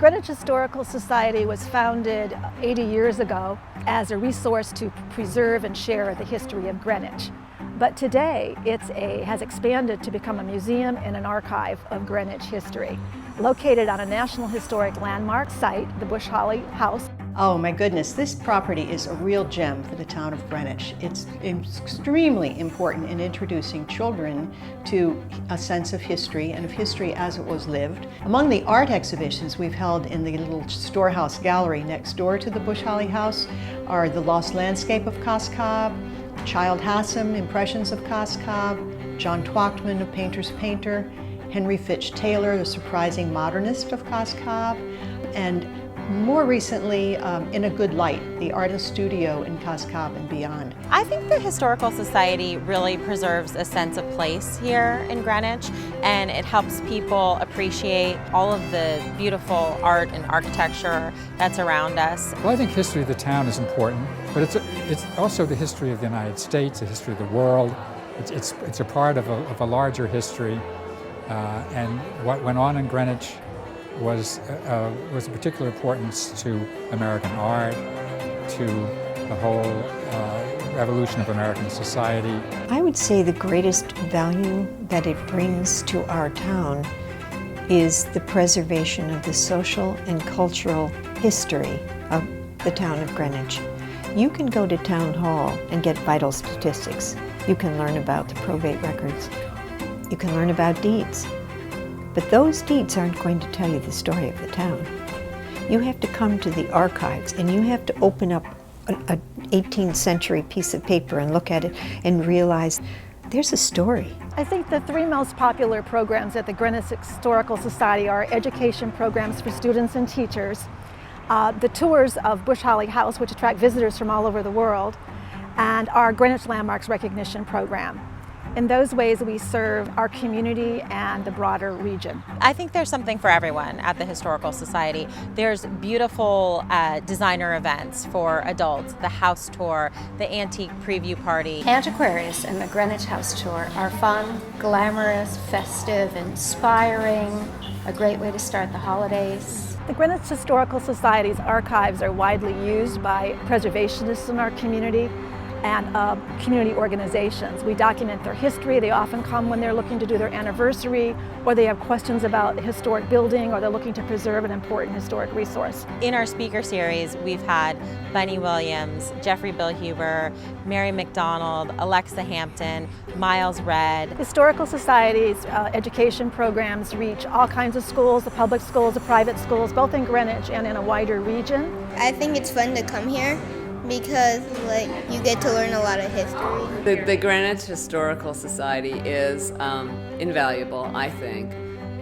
Greenwich Historical Society was founded 80 years ago as a resource to preserve and share the history of Greenwich. But today has expanded to become a museum and an archive of Greenwich history. Located on a National Historic Landmark site, the Bush Holly House. Oh my goodness, this property is a real gem for the town of Greenwich. It's extremely important in introducing children to a sense of history and of history as it was lived. Among the art exhibitions we've held in the little storehouse gallery next door to the Bush Holly House are The Lost Landscape of Cos Cob, Child Hassam, Impressions of Cos Cob, John Twachtman, A Painter's Painter, Henry Fitch Taylor, The Surprising Modernist of Cos Cob, and more recently, In a Good Light, the artist studio in Cos Cob and beyond. I think the Historical Society really preserves a sense of place here in Greenwich, and it helps people appreciate all of the beautiful art and architecture that's around us. Well, I think history of the town is important, but it's also the history of the United States, the history of the world. It's a part of a larger history, and what went on in Greenwich was of particular importance to American art, to the whole evolution of American society. I would say the greatest value that it brings to our town is the preservation of the social and cultural history of the town of Greenwich. You can go to town hall and get vital statistics. You can learn about the probate records. You can learn about deeds. But those deeds aren't going to tell you the story of the town. You have to come to the archives and you have to open up an 18th century piece of paper and look at it and realize there's a story. I think the three most popular programs at the Greenwich Historical Society are education programs for students and teachers, the tours of Bush Holly House, which attract visitors from all over the world, and our Greenwich Landmarks Recognition Program. In those ways, we serve our community and the broader region. I think there's something for everyone at the Historical Society. There's beautiful designer events for adults, the house tour, the antique preview party. Antiquarius and the Greenwich House Tour are fun, glamorous, festive, inspiring, a great way to start the holidays. The Greenwich Historical Society's archives are widely used by preservationists in our community and community organizations. We document their history. They often come when they're looking to do their anniversary, or they have questions about a historic building, or they're looking to preserve an important historic resource. In our speaker series, we've had Bunny Williams, Jeffrey Billhuber, Mary McDonald, Alexa Hampton, Miles Redd. Historical Society's education programs reach all kinds of schools, the public schools, the private schools, both in Greenwich and in a wider region. I think it's fun to come here because you get to learn a lot of history. The Greenwich Historical Society is invaluable, I think.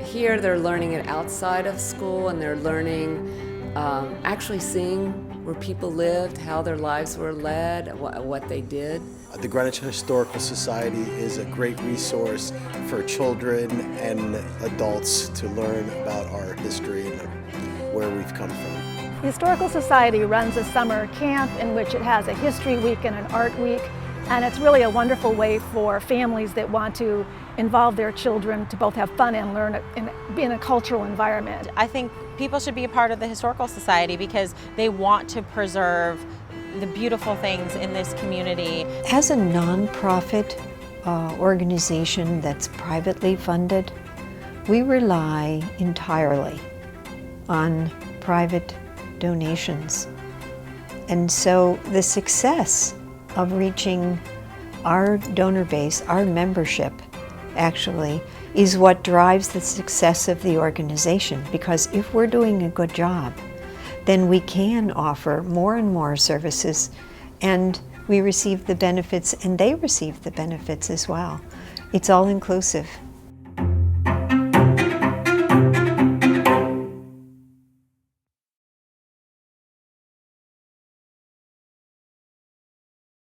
Here they're learning it outside of school, and they're learning, actually seeing where people lived, how their lives were led, what they did. The Greenwich Historical Society is a great resource for children and adults to learn about our history and where we've come from. The Historical Society runs a summer camp in which it has a history week and an art week, and it's really a wonderful way for families that want to involve their children to both have fun and learn and be in a cultural environment. I think people should be a part of the Historical Society because they want to preserve the beautiful things in this community. As a nonprofit organization that's privately funded, we rely entirely on private donations. And so the success of reaching our donor base, our membership, actually, is what drives the success of the organization. Because if we're doing a good job, then we can offer more and more services, and we receive the benefits, and they receive the benefits as well. It's all inclusive.